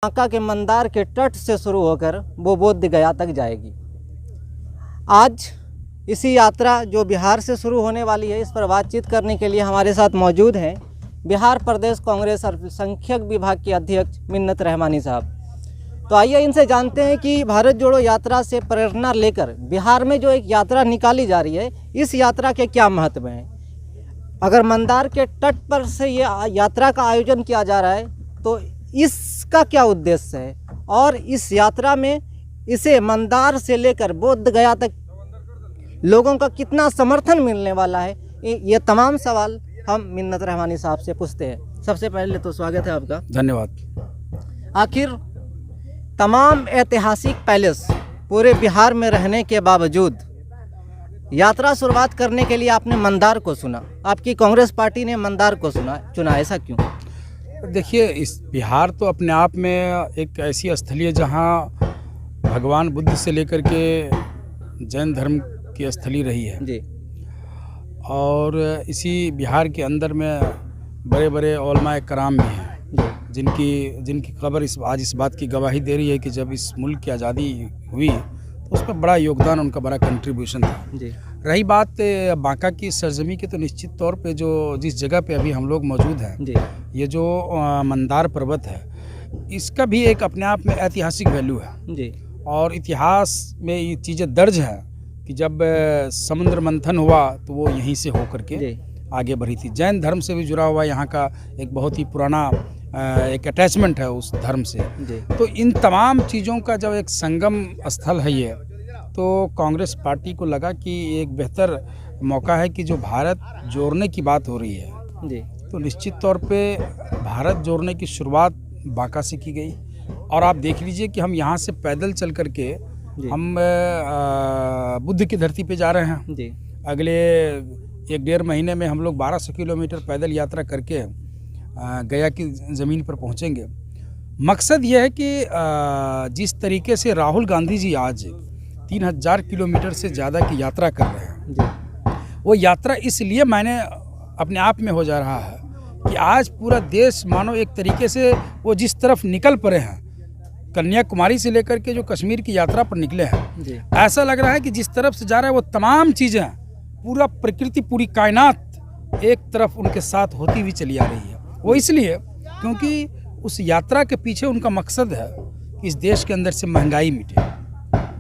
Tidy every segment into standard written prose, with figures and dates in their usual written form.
बांका के मंदार के तट से शुरू होकर वो बोध गया तक जाएगी। आज इसी यात्रा जो बिहार से शुरू होने वाली है, इस पर बातचीत करने के लिए हमारे साथ मौजूद हैं बिहार प्रदेश कांग्रेस अल्पसंख्यक विभाग के अध्यक्ष मिन्नत रहमानी साहब। तो आइए इनसे जानते हैं कि भारत जोड़ो यात्रा से प्रेरणा लेकर बिहार में जो एक यात्रा निकाली जा रही है, इस यात्रा के क्या महत्व हैं। अगर मंदार के तट पर से ये यात्रा का आयोजन किया जा रहा है तो इसका क्या उद्देश्य है, और इस यात्रा में इसे मंदार से लेकर बोध गया तक लोगों का कितना समर्थन मिलने वाला है, ये तमाम सवाल हम मिन्नत रहमानी साहब से पूछते हैं। सबसे पहले तो स्वागत है आपका। धन्यवाद। आखिर तमाम ऐतिहासिक पैलेस पूरे बिहार में रहने के बावजूद यात्रा शुरुआत करने के लिए आपने मंदार को चुना, आपकी कांग्रेस पार्टी ने मंदार को चुना, ऐसा क्यों? देखिए, इस बिहार तो अपने आप में एक ऐसी स्थली है जहाँ भगवान बुद्ध से लेकर के जैन धर्म की स्थली रही है जी। और इसी बिहार के अंदर में बड़े बड़े उलमाए कराम भी हैं जिनकी कब्र आज इस बात की गवाही दे रही है कि जब इस मुल्क की आज़ादी हुई तो उस पर बड़ा योगदान, उनका बड़ा कंट्रीब्यूशन था जी। रही बात बांका की सरजमी की, तो निश्चित तौर पे जो जिस जगह पे अभी हम लोग मौजूद हैं जी। ये जो मंदार पर्वत है, इसका भी एक अपने आप में ऐतिहासिक वैल्यू है जी। और इतिहास में ये चीज़ें दर्ज हैं कि जब समुद्र मंथन हुआ तो वो यहीं से होकर के आगे बढ़ी थी। जैन धर्म से भी जुड़ा हुआ यहाँ का एक बहुत ही पुराना एक अटैचमेंट है उस धर्म से। तो इन तमाम चीज़ों का जब एक संगम स्थल है ये, तो कांग्रेस पार्टी को लगा कि एक बेहतर मौका है कि जो भारत जोड़ने की बात हो रही है जी, तो निश्चित तौर पे भारत जोड़ने की शुरुआत बांका से की गई। और आप देख लीजिए कि हम यहाँ से पैदल चल कर के हम बुद्ध की धरती पे जा रहे हैं जी। अगले 1-1.5 महीने में हम लोग 1200 किलोमीटर पैदल यात्रा करके गया की ज़मीन पर पहुँचेंगे। मकसद यह है कि जिस तरीके से राहुल गांधी जी आज 3000 किलोमीटर से ज़्यादा की यात्रा कर रहे हैं जी। वो यात्रा इसलिए मैंने अपने आप में हो जा रहा है कि आज पूरा देश मानो एक तरीके से वो जिस तरफ निकल पड़े हैं, कन्याकुमारी से लेकर के जो कश्मीर की यात्रा पर निकले हैं जी। ऐसा लग रहा है कि जिस तरफ से जा रहा है वो तमाम चीज़ें, पूरा प्रकृति, पूरी कायनात एक तरफ उनके साथ होती हुई चली आ रही है। वो इसलिए क्योंकि उस यात्रा के पीछे उनका मकसद है कि इस देश के अंदर से महंगाई मिटे।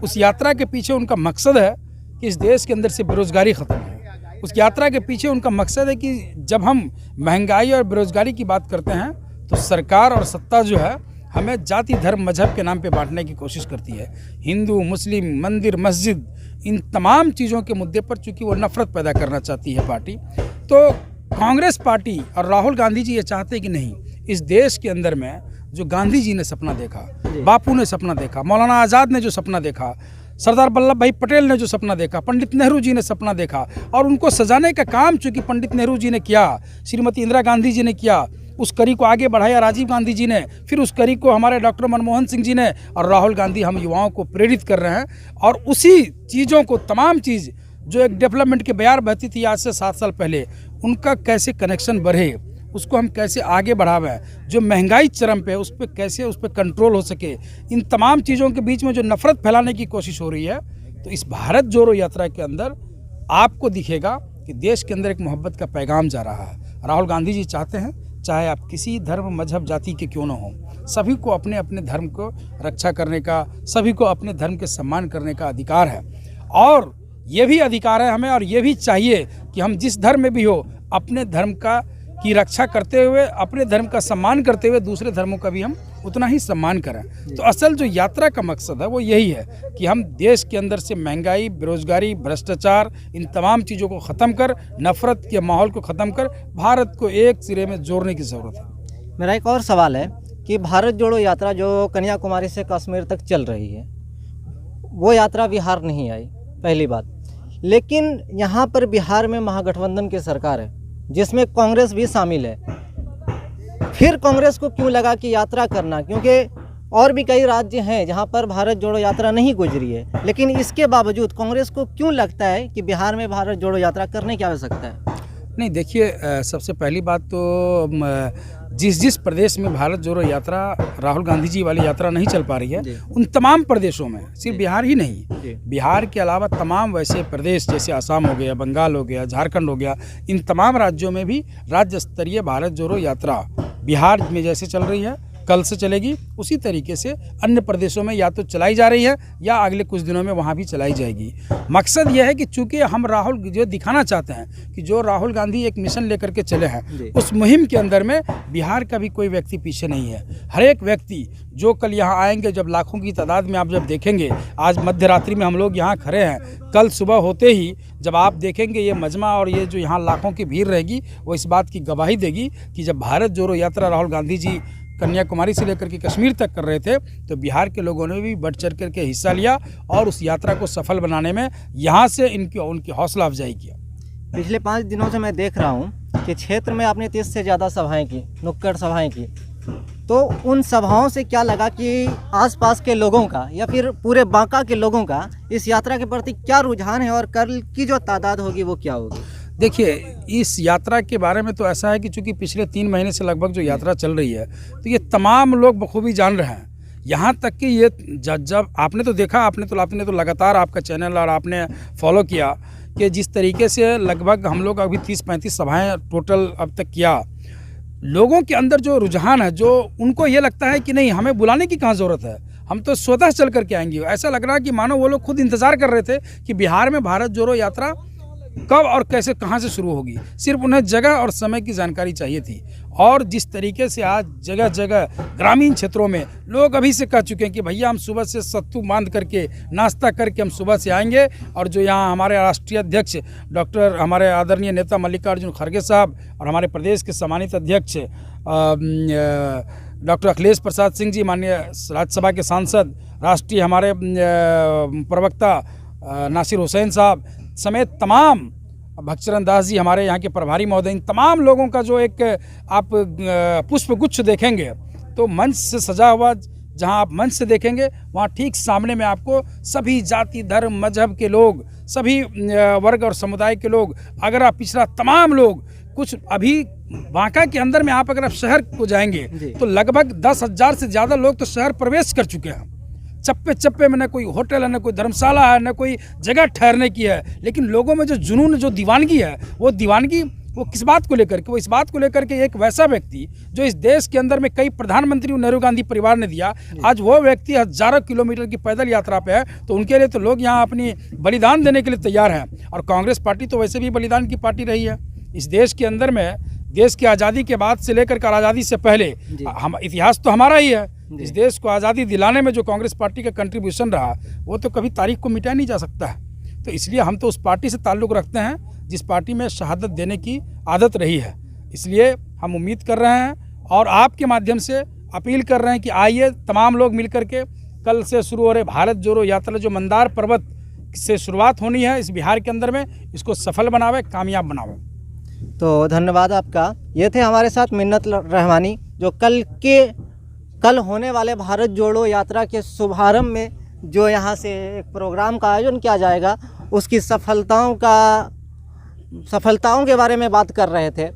उस यात्रा के पीछे उनका मकसद है कि इस देश के अंदर से बेरोजगारी ख़त्म हो। उस यात्रा के पीछे उनका मकसद है कि जब हम महंगाई और बेरोजगारी की बात करते हैं तो सरकार और सत्ता जो है हमें जाति, धर्म, मजहब के नाम पे बांटने की कोशिश करती है। हिंदू, मुस्लिम, मंदिर, मस्जिद, इन तमाम चीज़ों के मुद्दे पर चूँकि वो नफरत पैदा करना चाहती है पार्टी, तो कांग्रेस पार्टी और राहुल गांधी जी ये चाहते हैं कि नहीं, इस देश के अंदर में जो गांधी जी ने सपना देखा, बापू ने सपना देखा, मौलाना आज़ाद ने जो सपना देखा, सरदार वल्लभ भाई पटेल ने जो सपना देखा, पंडित नेहरू जी ने सपना देखा, और उनको सजाने का काम चूँकि पंडित नेहरू जी ने किया, श्रीमती इंदिरा गांधी जी ने किया, उस कड़ी को आगे बढ़ाया राजीव गांधी जी ने, फिर उस कड़ी को हमारे डॉक्टर मनमोहन सिंह जी ने, और राहुल गांधी हम युवाओं को प्रेरित कर रहे हैं। और उसी चीज़ों को, तमाम चीज़ जो एक डेवलपमेंट के बयार बहती थी आज से 7 साल पहले, उनका कैसे कनेक्शन बढ़े, उसको हम कैसे आगे बढ़ावें, जो महंगाई चरम पे है उस पर कैसे उस पर कंट्रोल हो सके, इन तमाम चीज़ों के बीच में जो नफरत फैलाने की कोशिश हो रही है, तो इस भारत जोड़ो यात्रा के अंदर आपको दिखेगा कि देश के अंदर एक मोहब्बत का पैगाम जा रहा है। राहुल गांधी जी चाहते हैं चाहे आप किसी धर्म, मजहब, जाति के क्यों न हों, सभी को अपने अपने धर्म को रक्षा करने का, सभी को अपने धर्म के सम्मान करने का अधिकार है। और ये भी अधिकार है हमें, और ये भी चाहिए कि हम जिस धर्म में भी हो अपने धर्म की रक्षा करते हुए, अपने धर्म का सम्मान करते हुए दूसरे धर्मों का भी हम उतना ही सम्मान करें। तो असल जो यात्रा का मकसद है वो यही है कि हम देश के अंदर से महंगाई, बेरोजगारी, भ्रष्टाचार, इन तमाम चीज़ों को ख़त्म कर, नफरत के माहौल को ख़त्म कर भारत को एक सिरे में जोड़ने की ज़रूरत है। मेरा एक और सवाल है कि भारत जोड़ो यात्रा जो कन्याकुमारी से कश्मीर तक चल रही है, वो यात्रा बिहार नहीं आई, पहली बात। लेकिन यहाँ पर बिहार में महागठबंधन की सरकार है जिसमें कांग्रेस भी शामिल है। फिर कांग्रेस को क्यों लगा कि यात्रा करना, क्योंकि और भी कई राज्य हैं जहाँ पर भारत जोड़ो यात्रा नहीं गुजरी है, लेकिन इसके बावजूद कांग्रेस को क्यों लगता है कि बिहार में भारत जोड़ो यात्रा करने की आवश्यकता है? नहीं, देखिए, सबसे पहली बात तो जिस जिस प्रदेश में भारत जोड़ो यात्रा, राहुल गांधी जी वाली यात्रा नहीं चल पा रही जी। है, उन तमाम प्रदेशों में, सिर्फ जी। बिहार ही नहीं, जी। बिहार के अलावा तमाम वैसे प्रदेश जैसे असम हो गया, बंगाल हो गया, झारखंड हो गया, इन तमाम राज्यों में भी राज्य स्तरीय भारत जोड़ो यात्रा बिहार में जैसे चल रही है, कल से चलेगी, उसी तरीके से अन्य प्रदेशों में या तो चलाई जा रही है या अगले कुछ दिनों में वहाँ भी चलाई जाएगी। मकसद यह है कि चूंकि हम राहुल जो दिखाना चाहते हैं कि जो राहुल गांधी एक मिशन लेकर के चले हैं, उस मुहिम के अंदर में बिहार का भी कोई व्यक्ति पीछे नहीं है। हर एक व्यक्ति जो कल यहाँ आएंगे, जब लाखों की तादाद में आप जब देखेंगे, आज मध्य रात्रि में हम लोग यहाँ खड़े हैं, कल सुबह होते ही जब आप देखेंगे ये मजमा और ये जो यहाँ लाखों की भीड़ रहेगी, वो इस बात की गवाही देगी कि जब भारत जोड़ो यात्रा राहुल गांधी जी कन्याकुमारी से लेकर के कश्मीर तक कर रहे थे, तो बिहार के लोगों ने भी बढ़ चढ़ करके हिस्सा लिया और उस यात्रा को सफल बनाने में यहाँ से उनकी हौसला अफजाई किया। पिछले 5 दिनों से मैं देख रहा हूँ कि क्षेत्र में आपने 30 से ज़्यादा सभाएं की, नुक्कड़ सभाएं की, तो उन सभाओं से क्या लगा कि आसपास के लोगों का या फिर पूरे बांका के लोगों का इस यात्रा के प्रति क्या रुझान है और कल की जो तादाद होगी वो क्या होगी? देखिए, इस यात्रा के बारे में तो ऐसा है कि चूंकि पिछले 3 महीने से लगभग जो यात्रा चल रही है, तो ये तमाम लोग बखूबी जान रहे हैं। यहाँ तक कि ये जब आपने तो देखा, आपने तो लगातार आपका चैनल और आपने फॉलो किया कि जिस तरीके से लगभग हम लोग अभी 30-35 सभाएं टोटल अब तक किया, लोगों के अंदर जो रुझान है, जो उनको ये लगता है कि नहीं, हमें बुलाने की कहाँ ज़रूरत है, हम तो स्वतः चल करके आएंगे। ऐसा लग रहा है कि मानो वो लोग खुद इंतज़ार कर रहे थे कि बिहार में भारत जोड़ो यात्रा कब और कैसे कहाँ से शुरू होगी। सिर्फ उन्हें जगह और समय की जानकारी चाहिए थी। और जिस तरीके से आज जगह जगह ग्रामीण क्षेत्रों में लोग अभी से कह चुके हैं कि भैया हम सुबह से सत्तू बांध करके नाश्ता करके हम सुबह से आएंगे, और जो यहाँ हमारे राष्ट्रीय अध्यक्ष डॉक्टर हमारे आदरणीय नेता मल्लिकार्जुन खड़गे साहब और हमारे प्रदेश के सम्मानित अध्यक्ष डॉक्टर अखिलेश प्रसाद सिंह जी, माननीय राज्यसभा के सांसद, राष्ट्रीय हमारे प्रवक्ता नासिर हुसैन साहब समेत तमाम, भक्तचरण दास जी हमारे यहाँ के प्रभारी महोदय, इन तमाम लोगों का जो एक आप पुष्प गुच्छ देखेंगे, तो मंच से सजा हुआ, जहाँ आप मंच से देखेंगे वहाँ ठीक सामने में आपको सभी जाति धर्म मजहब के लोग, सभी वर्ग और समुदाय के लोग, अगर आप पिछड़ा तमाम लोग, कुछ अभी बांका के अंदर में आप अगर आप शहर को जाएंगे तो लगभग 10,000 से ज़्यादा लोग तो शहर प्रवेश कर चुके हैं। चप्पे चप्पे में न कोई होटल है, न कोई धर्मशाला है, न कोई जगह ठहरने की है, लेकिन लोगों में जो जुनून, जो दीवानगी है, वो दीवानगी वो किस बात को लेकर के? वो इस बात को लेकर के एक वैसा व्यक्ति जो इस देश के अंदर में कई प्रधानमंत्री नेहरू गांधी परिवार ने दिया, आज वो व्यक्ति हजारों किलोमीटर की पैदल यात्रा पे है, तो उनके लिए तो लोग यहाँ अपनी बलिदान देने के लिए तैयार हैं। और कांग्रेस पार्टी तो वैसे भी बलिदान की पार्टी रही है इस देश के अंदर में। देश की आज़ादी के बाद से लेकर कर आज़ादी से पहले हम, इतिहास तो हमारा ही है। इस देश को आज़ादी दिलाने में जो कांग्रेस पार्टी का कंट्रीब्यूशन रहा, वो तो कभी तारीख को मिटाया नहीं जा सकता है। तो इसलिए हम तो उस पार्टी से ताल्लुक़ रखते हैं जिस पार्टी में शहादत देने की आदत रही है। इसलिए हम उम्मीद कर रहे हैं और आपके माध्यम से अपील कर रहे हैं कि आइए तमाम लोग मिल कर के, कल से शुरू हो रहे भारत जोड़ो यात्रा जो मंदार पर्वत से शुरुआत होनी है इस बिहार के अंदर में, इसको सफल बनावे, कामयाब बनावे। तो धन्यवाद आपका। ये थे हमारे साथ मिन्नत रहमानी, जो कल होने वाले भारत जोड़ो यात्रा के शुभारंभ में जो यहाँ से एक प्रोग्राम का आयोजन किया जाएगा, उसकी सफलताओं के बारे में बात कर रहे थे।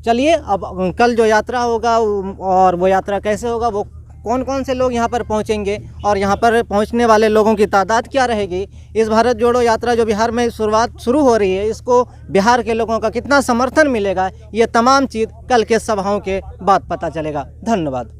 चलिए, अब कल जो यात्रा होगा और वो यात्रा कैसे होगा, वो कौन कौन से लोग यहाँ पर पहुँचेंगे और यहाँ पर पहुँचने वाले लोगों की तादाद क्या रहेगी, इस भारत जोड़ो यात्रा जो बिहार में शुरू हो रही है, इसको बिहार के लोगों का कितना समर्थन मिलेगा, ये तमाम चीज़ कल के सभाओं के बाद पता चलेगा। धन्यवाद।